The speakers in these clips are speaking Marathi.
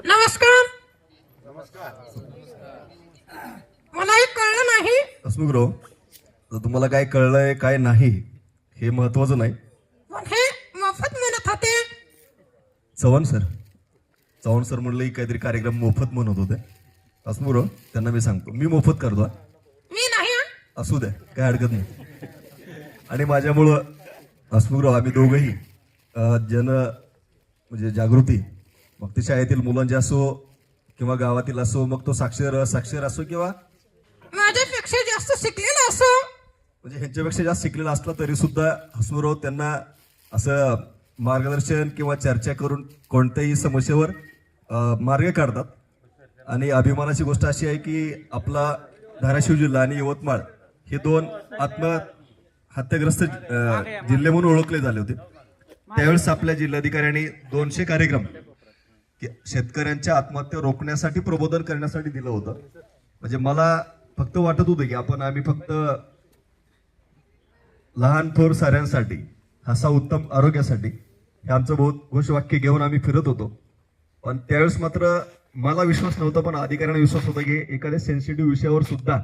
नमस्कार. मला हे कळलं नाही. हसमुखराव, तर तुम्हाला काय कळलंय काय नाही हे महत्वाचं नाही. पण हे मोफत म्हणत होते. चव्हाण सर म्हणलं की काहीतरी कार्यक्रम मोफत म्हणत होते. हसमुखराव, त्यांना मी सांगतो मी मोफत करतो. मी नाही हं. असू द्या, काय हरकत नाही. आणि माझ्यामुळं हसमुखराव आम्ही दोघंही म्हणजे जागृती, मग ते शाळेतील मुलांचे असो किंवा गावातील असो, मग तो साक्षर असो किंवा माझ्यापेक्षा जास्त शिकलेला असो, म्हणजे ह्यांच्यापेक्षा जास्त शिकलेला असला तरी सुद्धा हसमुखराव त्यांना असं मार्गदर्शन किंवा चर्चा करून कोणत्याही समस्येवर मार्ग काढतात. आणि अभिमानाची गोष्ट अशी आहे की आपला धाराशिव जिल्हा आणि यवतमाळ हे दोन आत्महत्याग्रस्त जिल्हे म्हणून ओळखले झाले होते. त्यावेळेस आपल्या जिल्हाधिकाऱ्यांनी 200 कार्यक्रम शेतकऱ्यांच्या आत्महत्या रोखण्यासाठी प्रबोधन करण्यासाठी दिलं होतं. म्हणजे मला फक्त वाटत होतं की आम्ही फक्त लहान थोर साऱ्यांसाठी, हसा उत्तम आरोग्यासाठी हे आमचं घोषवाक्य घेऊन आम्ही फिरत होतो. पण त्यावेळेस मात्र मला विश्वास नव्हता, पण अधिकाऱ्यांना विश्वास होता की एखाद्या सेन्सिटिव्ह विषयावर सुद्धा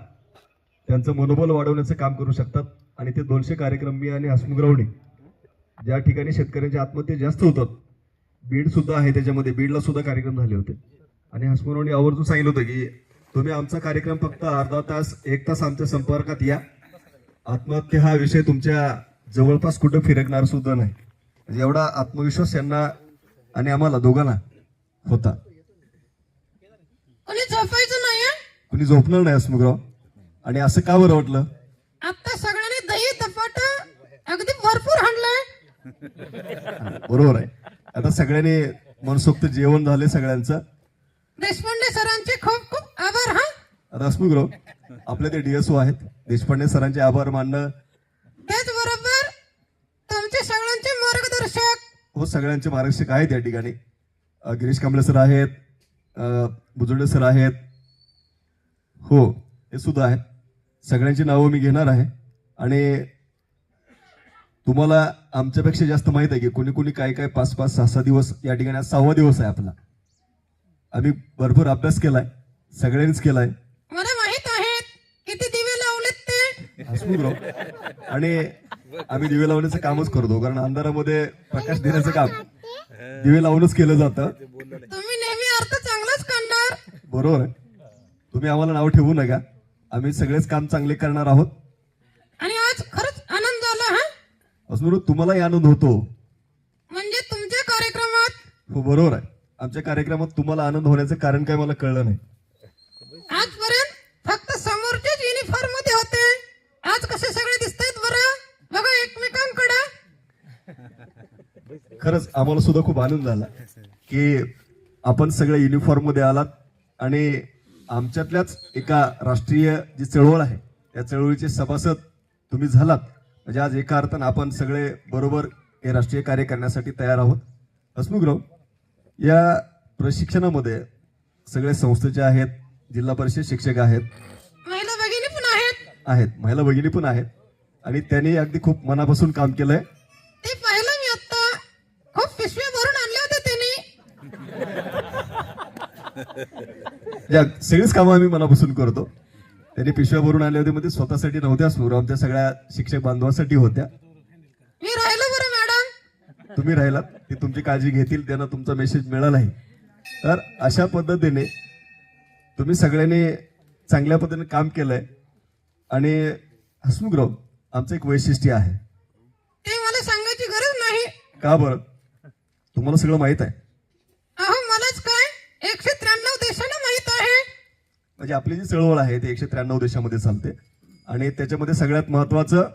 त्यांचं मनोबल वाढवण्याचं काम करू शकतात. आणि ते 200 कार्यक्रम मी आणि हसमुखरावने ज्या ठिकाणी शेतकऱ्यांच्या आत्महत्या जास्त होतात, बीड सुद्धा आहे त्याच्यामध्ये, बीडला सुद्धा कार्यक्रम झाले होते. आणि हसमुखरावने आवर्जून सांगितलं होतं की तुम्ही आमचा कार्यक्रम फक्त अर्धा तास 1 तास आमच्या संपर्कात या, आत्महत्या हा विषय तुमच्या जवळपास कुठं फिरकणार सुद्धा नाही. म्हणजे एवढा आत्मविश्वास यांना आणि आम्हाला दोघांना होता. कोणी झोपायचं नाही हं. कुणी झोपणार नाही हसमुखराव. आणि असं का बरं वाटलं? आता सगळ्यांनी दही धपाट अगदी भरपूर आणलंय. बरोबर आहे. आता सगळ्यांनी मनसोक्त जेवण झाले सगळ्यांचं. देशपांडे सरांचे खूप खूप आभार. हा आता हसमुखराव, आपले ते डीएसओ आहेत, देशपांडे सरांचे आभार मानणं. त्याचबरोबर तुमचे सगळ्यांचे मार्गदर्शक. हो, सगळ्यांचे मार्गदर्शक आहेत या ठिकाणी. गिरीश कांबळे सर आहेत, बुजुर्डे सर आहेत, हो हे सुद्धा आहेत. सगळ्यांची नावं मी घेणार आहे. आणि तुम्हाला आमच्यापेक्षा जास्त माहित आहे की कोणी कोणी काय 5-5, 6-6 दिवस या ठिकाणी, 6वा दिवस आहे आपला. आम्ही भरपूर अभ्यास केलाय, सगळ्यांनीच केलाय. मला माहित आहे किती दिवे लावलेत ते. हसमुखराव, आणि आम्ही दिवे लावण्याचं कामच करतो, कारण अंधारामध्ये प्रकाश देण्याचं काम दिवे लावूनच केलं जातं. तुम्ही नेहमी अर्थ चांगलाच काढणार. बरोबर आहे. तुम्ही आम्हाला नाव ठेवू नका, आम्ही सगळेच काम चांगले करणार आहोत. आणि आज खरंच आनंद झाला. हा हसमुखराव, तुम्हालाही आनंद होतो. म्हणजे तुमच्या कार्यक्रमात. हो बरोबर आहे. आमच्या कार्यक्रमात तुम्हाला आनंद होण्याचं कारण काय मला कळलं नाही. आजपर्यंत फक्त समोरचेच युनिफॉर्म मध्ये होते, आज कसे सगळे दिसतायत बरं. बघा एकमेकांकडे. खरंच आम्हाला सुद्धा खूप आनंद झाला की आपण सगळे युनिफॉर्म मध्ये आलात आणि आमच्यातल्याच एका राष्ट्रीय जी चळवळ आहे त्या चळवळीचे सभासद तुम्ही झालात. म्हणजे आज एका अर्थानं आपण सगळे बरोबर हे राष्ट्रीय कार्य करण्यासाठी तयार आहोत. हसमुखराव, या प्रशिक्षणामध्ये सगळे संस्थेचे आहेत, जिल्हा परिषद शिक्षक आहेत, महिला भगिनी पण महिला भगिनी पण आहेत. आणि त्यांनी अगदी खूप मनापासून काम केलंय. ते पाहिलं मी आता. खूप पिशव्या भरून आणल्या होत्या त्यांनी. सगळीच कामं आम्ही मनापासून करतो. त्यांनी पिशव्या भरून आणल्या होत्या, मध्ये स्वतःसाठी नव्हत्या, आमच्या सगळ्या शिक्षक बांधवांसाठी होत्या. मी राहिलो बरं मॅडम. तुम्ही राहिलात, ते तुमची काळजी घेतील, त्यांना तुमचा मेसेज मिळालाही. तर अशा पद्धतीने तुम्ही सगळ्यांनी चांगल्या पद्धतीने काम केलंय. आणि हसमुखराव, आमचं एक वैशिष्ट्य आहे. ते मला सांगायची गरज नाही. का बरं? तुम्हाला सगळं माहित आहे. अहो मलाच काय, 193 देशांना माहित आहे. म्हणजे आपली जी चळवळ आहे ती 193 देशामध्ये चालते. आणि त्याच्यामध्ये सगळ्यात महत्वाचं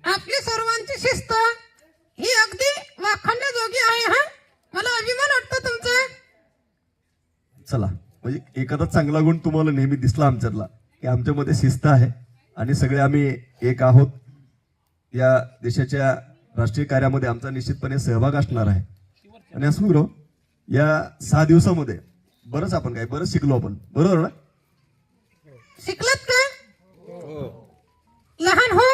आपली सर्वांची शिस्त ही अगदी वाखाणण्याजोगी आहे. हा मला अभिमान वाटतो तुमचा. चला, म्हणजे एखादा चांगला गुण तुम्हाला नेहमी दिसला आमच्यातला की आमच्यामध्ये शिस्त आहे आणि सगळे आम्ही एक आहोत. या देशाच्या राष्ट्रीय कार्यामध्ये आमचा निश्चितपणे सहभाग असणार आहे. आणि हसमुखराव, या 6 दिवसामध्ये बरंच शिकलो आपण, बरोबर ना? शिकलात का? लहान हो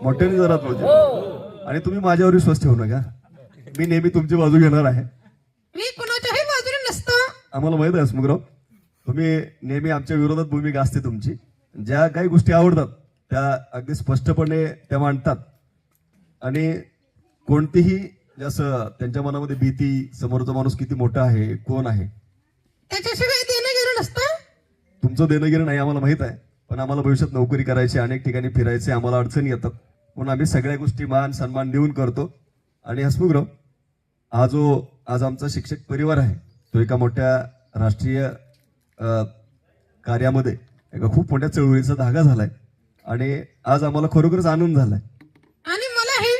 मोठ्याने जरा बोलतो. आणि तुम्ही माझ्यावर विश्वास ठेवू नका. मी नेहमी तुमची बाजू घेणार आहे. मी कुणाच्याही बाजूने नसतो. आम्हाला माहित आहे हसमुखराव, तुम्ही नेहमी आमच्या विरोधात भूमिका असते तुमची. ज्या काही गोष्टी आवडतात त्या अगदी स्पष्टपणे त्या मांडतात. आणि कोणतीही जसं त्यांच्या मनामध्ये भीती, समोरचा माणूस किती मोठा आहे, कोण आहे, त्याच्याशी काही देणं घेणं नसतं. तुमचं देणं घेणं नाही आम्हाला माहित आहे. पण आम्हाला भविष्यात नोकरी करायची, अनेक ठिकाणी फिरायचे, आम्हाला अडचणी येतात. म्हणून आम्ही सगळ्या गोष्टी मान सन्मान देऊन करतो. आणि हसमुखराव, आज आमचा शिक्षक परिवार आहे तो एका मोठ्या राष्ट्रीय कार्यामध्ये एका खूप मोठ्या चळवळीचा धागा झालाय. आणि आज आम्हाला खरोखरच आनंद झालाय. आणि मलाही.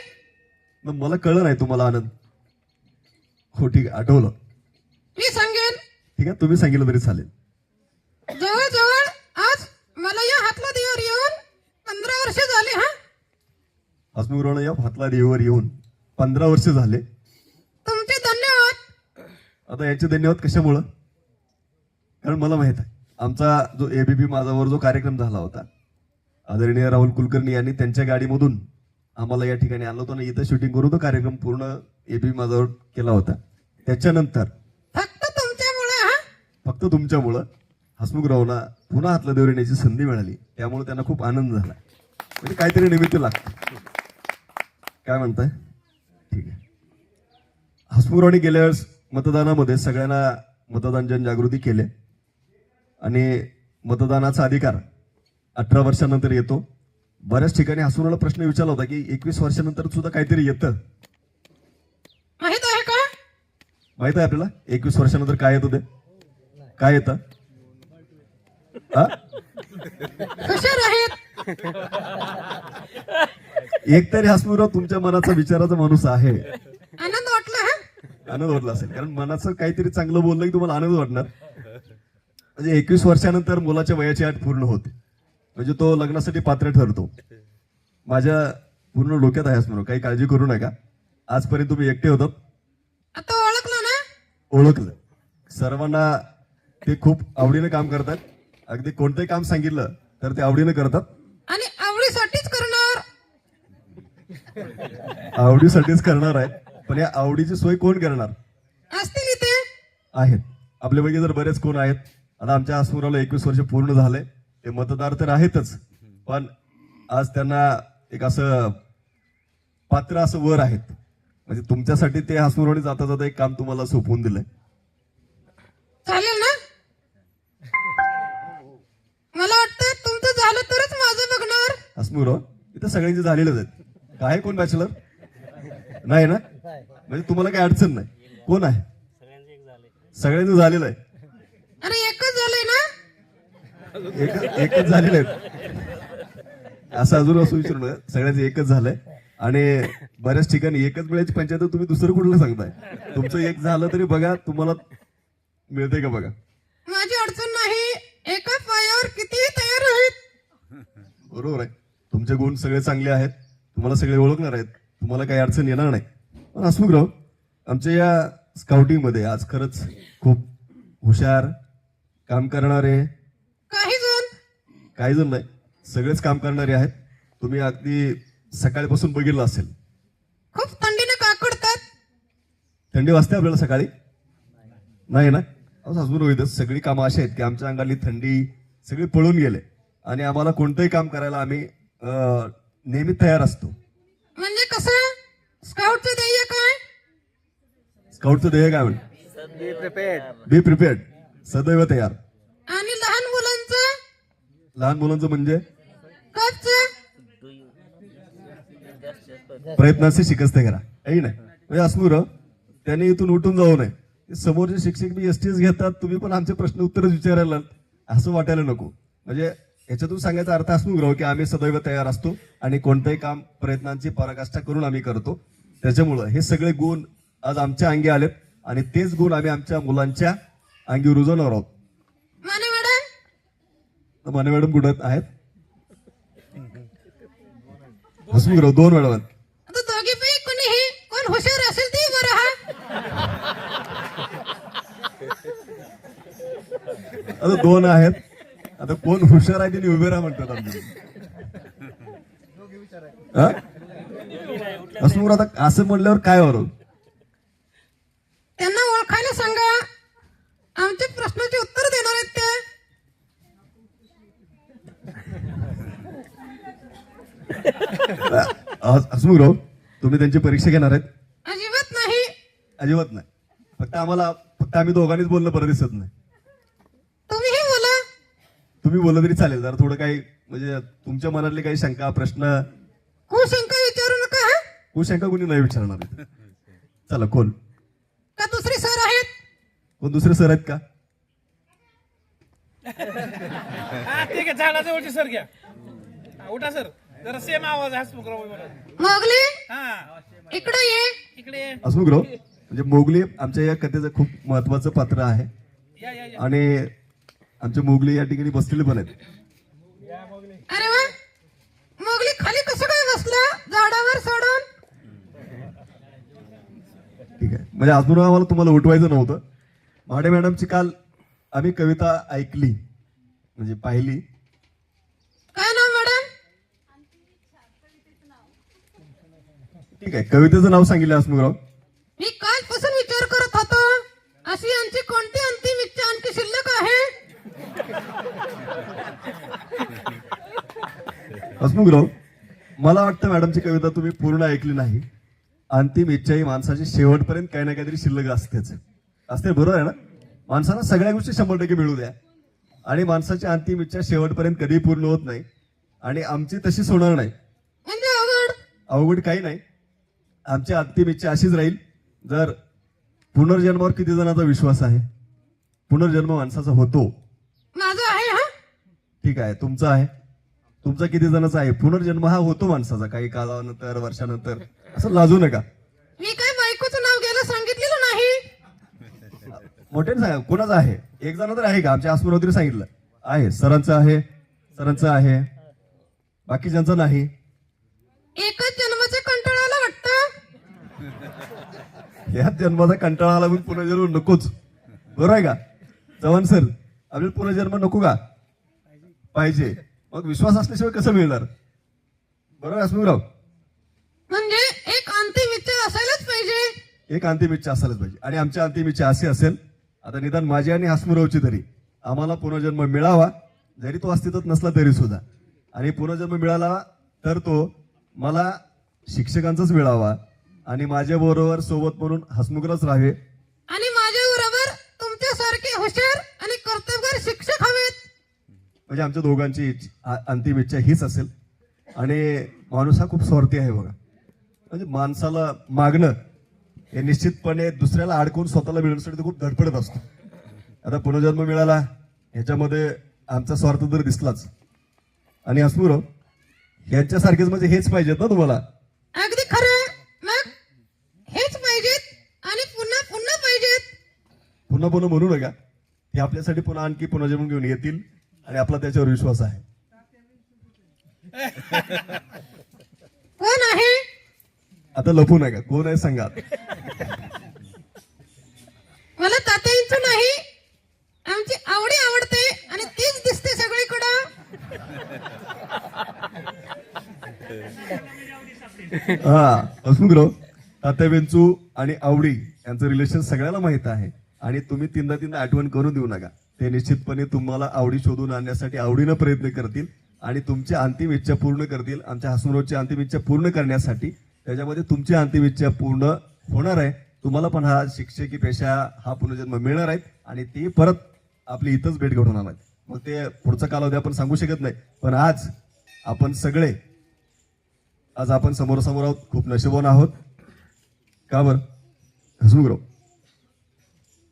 मग मला कळलं नाही तुम्हाला आनंद. हो ठीक आहे, आठवलं. मी सांगेन. ठीक आहे, तुम्ही सांगितलं तरी चालेल. जवळजवळ आज मला या हातला देवर येऊन 15 वर्ष झाले. हा, हसमुखरावनं या हातला देवर येऊन 15 वर्ष झाले. तुमचे धन्यवाद. आता याचे धन्यवाद कशामुळं? कारण मला माहित आहे आमचा जो एबीपी माझावर जो कार्यक्रम झाला होता, आदरणीय राहुल कुलकर्णी यांनी त्यांच्या गाडीमधून आम्हाला या ठिकाणी आणलं होतं आणि इथं शूटिंग करून तो कार्यक्रम पूर्ण एबीपी माझावर केला होता. त्याच्यानंतर फक्त तुमच्यामुळं हसमुखरावला पुन्हा हातला देवर येण्याची संधी मिळाली. त्यामुळे त्यांना खूप आनंद झाला. म्हणजे काहीतरी निमित्त लागतं. काय म्हणताय? ठीक आहे. हसमुखरावने गेल्या वेळेस मतदानामध्ये सगळ्यांना मतदान जनजागृती केले. आणि मतदानाचा अधिकार 18 वर्षानंतर येतो. बऱ्याच ठिकाणी हसमुखरावला प्रश्न विचारला होता की 21 वर्षानंतर सुद्धा काहीतरी येतं. माहित आहे का? माहित आहे आपल्याला 21 वर्षानंतर काय येतं ते? काय येतं? हुशार आहेत. एकतरी हसमुखराव तुमच्या मनाचा विचाराचा माणूस आहे. आनंद वाटला. हा, आनंद वाटला असेल कारण मनाचं काहीतरी चांगलं बोललं की तुम्हाला आनंद वाटणार. म्हणजे 21 वर्षानंतर मुलाच्या वयाची अट पूर्ण होते. म्हणजे तो लग्नासाठी पात्र ठरतो. माझ्या पूर्ण डोक्यात आहे हसमुखराव, काही काळजी करू नका. आजपर्यंत तुम्ही एकटे होतात. आता ओळखलं ना? ओळखलं. सर्वांना ते खूप आवडीने काम करतात. अगदी कोणतंही काम सांगितलं तर ते आवडीने करतात. आणि आवडीसाठीच करणार. आवडीसाठीच करणार आहेत. पण या आवडीची सोय कोण करणार? असतील इथे. आहेत आपल्यापैकी जर बरेच कोण आहेत. आता आमच्या हसमुखरावला 21 वर्ष पूर्ण झाले. ते मतदार तर आहेतच, पण आज त्यांना एक असं पात्र असं वर आहेत. म्हणजे तुमच्यासाठी ते हसमुखरावने जाता जाता एक काम तुम्हाला सोपवून दिलंय. चालेल ना? मला वाटतं तुमचं झालं तरच माझं बघणार. हसमुखराव इथं सगळ्यांचे झालेलेच आहेत. काय कोण बॅचलर नाही ना? म्हणजे तुम्हाला काही अडचण नाही. कोण आहे? सगळ्यांचं झालेलं आहे. अरे एकच झालंय ना? एकच झालेलं आहे असं अजून असं विचारू नका. सगळ्यांचं एकच झालंय. आणि बऱ्याच ठिकाणी एकच मिळायची पंचायत तुम्ही दुसरं कुठलं सांगताय. तुमचं एक झालं तरी बघा तुम्हाला मिळतंय का बघा. माझी अडचण नाही. एका पायावर किती तयार आहेत. बरोबर आहे. तुमचे गुण सगळे चांगले आहेत. तुम्हाला सगळे ओळखणार आहेत. तुम्हाला काही अडचण येणार नाही. पण हसमुखराव आमच्या या स्काउटिंग मध्ये आज खरंच खूप हुशार काम करणारे काही जण नाही, सगळेच काम करणारे आहेत. तुम्ही अगदी सकाळपासून बघितलं असेल. खूप थंडीने काकडतात. थंडी वाजते आपल्याला सकाळी? नाही ना? हसमुखराव सगळी कामं अशी आहेत की आमच्या अंगाली थंडी सगळी पळून गेले. आणि आम्हाला कोणतंही काम करायला आम्ही नेहमी तयार असतो. म्हणजे कसं? स्काउटचं ध्येय काय? स्काउटचं ध्येय काय म्हणजे? बी प्रिपेअर्ड, सदैव तयार. आणि लहान मुलांचं म्हणजे कच्चं? प्रयत्नाचे शिकस्त करा. काही नाही. म्हणजे हसमुखराव त्याने इथून उठून जाऊ नये. समोरचे शिक्षक बी एसटीच घेतात, तुम्ही पण आमचे प्रश्न उत्तरच विचारायला असं वाटायला नको. म्हणजे याच्यातून सांगायचा अर्थ हसमुखराव की आम्ही सदैव तयार असतो आणि कोणतंही काम प्रयत्नांची पराकाष्ठा करून आम्ही करतो. त्याच्यामुळं हे सगळे गुण आज आमच्या अंगी आलेत आणि तेच गुण आम्ही आमच्या मुलांच्या अंगी रुजवणार आहोत. माने मॅडम कुठे आहेत? हसमुखराव 2 मॅडम आहेत. दोघीपैकी कोणीही कोण हुशार असेल ते बरं. आता 2 आहेत. आता कोण हुशार आहे तिने उभे राहा म्हणतात आम्ही. हा? हसमुख आता असं म्हणल्यावर काय बरं? त्यांना ओळखायला सांगा. आमच्या प्रश्नाची उत्तर देणार आहेत ते. हसमुखराव, तुम्ही त्यांची परीक्षा घेणार आहेत? अजिबात नाही. अजिबात नाही. फक्त आम्ही दोघांनीच बोलणं बरं दिसत नाही. तुम्हीही बोला. तुम्ही बोललं तरी चालेल. जरा थोडं काही म्हणजे तुमच्या मनातले काही शंका प्रश्न कुशंका विचारू नका. हा? शंका कोणी नाही विचारणार. चला, कोण का दुसरे सर आहेत? कोण दुसरे सर आहेत का? हा ठीक आहे, झाडाजवळची सर घ्या. हा, उठा सर, जरा सेम आवाज आहे हसमुखराव बरोबर. मोगली हा इकडे ये. इकडे ये. हसमुखराव, म्हणजे मोगली आमच्या या कथेचं खूप महत्वाचं पात्र आहे या या या. आणि आमचे मोगली या ठिकाणी बसलेले पण आहेत. अरे वा, मोगली खाली कसं काय बसला झाडावर सोडून? ठीक आहे, म्हणजे अजून आम्हाला तुम्हाला उठवायचं नव्हतं. महाडे मॅडमची काल आम्ही कविता ऐकली, म्हणजे पाहिली. काय नाव मॅडम? ठीक आहे, कवितेचं नाव सांगितलं हसमुखराव. मी कालपासून विचार करत होतो, अशी यांची कोणती अंतिम इच्छा आणखी शिल्लक आहे? हसमुखराव, मला वाटतं मॅडमची कविता तुम्ही पूर्ण ऐकली नाही. अंतिम इच्छा ही माणसाची शेवटपर्यंत काही ना काहीतरी शिल्लक असतेच असते, बरोबर आहे ना? माणसाला सगळ्या गोष्टी 100% मिळू द्या आणि माणसाची अंतिम इच्छा शेवटपर्यंत कधी पूर्ण होत नाही आणि आमची तशीच होणार नाही. म्हणजे अवघड? अवघड काही नाही. आमची अंतिम इच्छा अशीच राहील. जर पुनर्जन्मावर किती जणांचा विश्वास आहे? पुनर्जन्म माणसाचा होतो. माझा आहे. हा, ठीक आहे, तुमचा आहे. तुमचा किती जणांचा आहे? पुनर्जन्म हा होतो माणसाचा काही कालानंतर, वर्षानंतर. असं लाजू नका. मी काय बायकोचं नाव घ्यायला सांगितलेलं नाही. मोठ्याने सांगा, कोणाचं आहे? एक जण तर आहे का? आमच्या आसमोर तरी सांगितलं आहे. सरांचं आहे, सरांचं आहे, बाकीच्यांचं नाही. एकच जन्माचा कंटाळा आला वाटतं. ह्या जन्माचा कंटाळा आला म्हणून पुनर्जन्म नकोच, बरोबर आहे का? चव्हाण सर, आपल्याला पुनर्जन्म नको का? पाहिजे. मग विश्वास असल्याशिवाय कसं मिळणार? बरोबर हसमुखराव? म्हणजे एक अंतिम इच्छा असायलाच पाहिजे. एक अंतिम इच्छा असायलाच पाहिजे आणि आमची अंतिम इच्छा अशी असेल, आता निदान माझी आणि हसमुखरावची तरी, आम्हाला पुनर्जन्म मिळावा, जरी तो अस्तित्वात नसला तरी सुद्धा. आणि पुनर्जन्म मिळाला तर तो मला शिक्षकांचाच मिळावा आणि माझ्या बरोबर सोबत म्हणून हसमुखरावच राहावे. आणि माझ्या बरोबर तुमच्यासारखे हुशार आणि कर्तबगार शिक्षक हवेत. म्हणजे आमच्या दोघांची अंतिम इच्छा हीच असेल. आणि माणूस हा खूप स्वार्थी आहे बघा. म्हणजे माणसाला मागणं हे निश्चितपणे दुसऱ्याला अडकून स्वतःला मिळवण्यासाठी तो खूप धडपडत असतो. आता पुनर्जन्म मिळाला ह्याच्यामध्ये आमचा स्वार्थ तर दिसलाच. आणि हसमुखराव, यांच्यासारखेच म्हणजे हेच पाहिजेत ना तुम्हाला? अगदी खरं. मग हेच पाहिजेत आणि पुन्हा पुन्हा पाहिजेत. पुन्हा पुन्हा म्हणू नका. हे आपल्यासाठी पुन्हा आणखी पुनर्जन्म घेऊन येतील आणि आपला त्याच्यावर विश्वास आहे. कोण आहे? आता लपू नका, कोण आहे सांगा. मला तात्यांचं नाही, आमची आवडी आवडते आणि तीच दिसते सगळीकडं. हा हसमुखराव, तात्या वेंचू आणि आवडी यांचं रिलेशन सगळ्याला माहित आहे आणि तुम्ही तीनदा आठवण करून देऊ नका. ते निश्चितपणे तुम्हाला आवडी शोधून आणण्यासाठी आवडीनं प्रयत्न करतील आणि तुमची अंतिम इच्छा पूर्ण करतील. आमच्या हसमुखरावची अंतिम इच्छा पूर्ण करण्यासाठी त्याच्यामध्ये तुमची अंतिम इच्छा पूर्ण होणार आहे. तुम्हाला पण हा शिक्षकी पेशा, हा पुनर्जन्म मिळणार आहेत आणि ते परत आपली इथंच भेट घडवून आणणार आहेत. मग ते पुढचा कालावधी आपण सांगू शकत नाही, पण आज आपण सगळे समोरासमोर आहोत. खूप नशिबवान आहोत. का बरं हसमुखराव,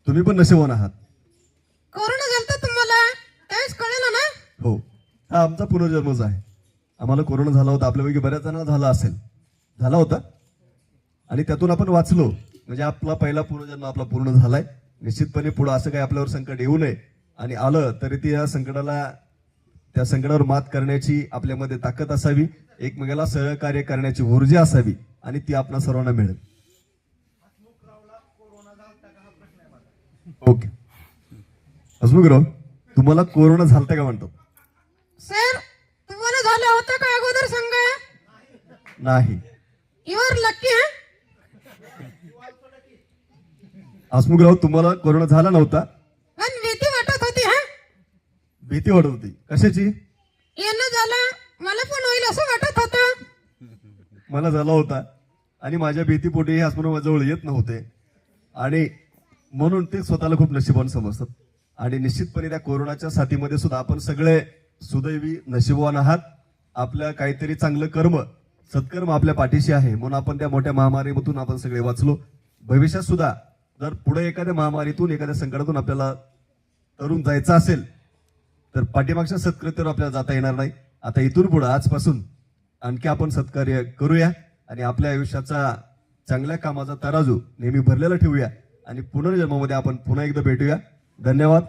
तुम्ही पण नशिबवान आहात. कोरोना झालता तुम्हाला त्यावेळेस कळलं ना? हो, हा आमचा पुनर्जन्मच आहे. आम्हाला कोरोना झाला होता, आपल्यापैकी बऱ्याच जणांना झाला होता आणि त्यातून आपण वाचलो. म्हणजे आपला पहिला पुनर्जन्म आपला पूर्ण झालाय. निश्चितपणे पुढे असं काही आपल्यावर संकट येऊ नये आणि आलं तरी त्या संकटावर मात करण्याची आपल्यामध्ये ताकद असावी, एकमेकाला सहकार्य करण्याची ऊर्जा असावी आणि ती आपल्या सर्वांना मिळेल. ओके हसमुखराव, तुम्हाला कोरोना झालता का म्हणतो? सर, तुम्हाला झालं होतं का अगोदर सांगा. नाही. You R lucky. हसमुखराव, तुम्हाला कोरोना झाला नव्हता? पण भीती वाटत होती. हा, भीती वाटत होती. कशाची? येणं झालं, मला पण होईल असं वाटत होतं. मला झाला होता आणि माझ्या भीतीपोटी हे हसमुख माझ्याजवळ येत नव्हते आणि म्हणून ते स्वतःला खूप नशिबवान समजतात. आणि निश्चितपणे त्या कोरोनाच्या साथीमध्ये सुद्धा आपण सगळे सुदैवी नशिबवान आहात. आपल्या काहीतरी चांगलं कर्म, सत्कर्म आपल्या पाठीशी आहे, म्हणून आपण त्या मोठ्या महामारीमधून आपण सगळे वाचलो. भविष्यात सुद्धा जर पुढे एखाद्या महामारीतून, एखाद्या संकटातून आपल्याला तरुण जायचं असेल तर पाठीमागच्या सत्कृत्यावर आपल्याला जाता येणार नाही. आता इथून पुढे आजपासून आणखी आपण सत्कार्य करूया आणि आपल्या आयुष्याचा चांगल्या कामाचा तराजू नेहमी भरलेला ठेवूया आणि पुनर्जन्मामध्ये आपण पुन्हा एकदा भेटूया. धन्यवाद.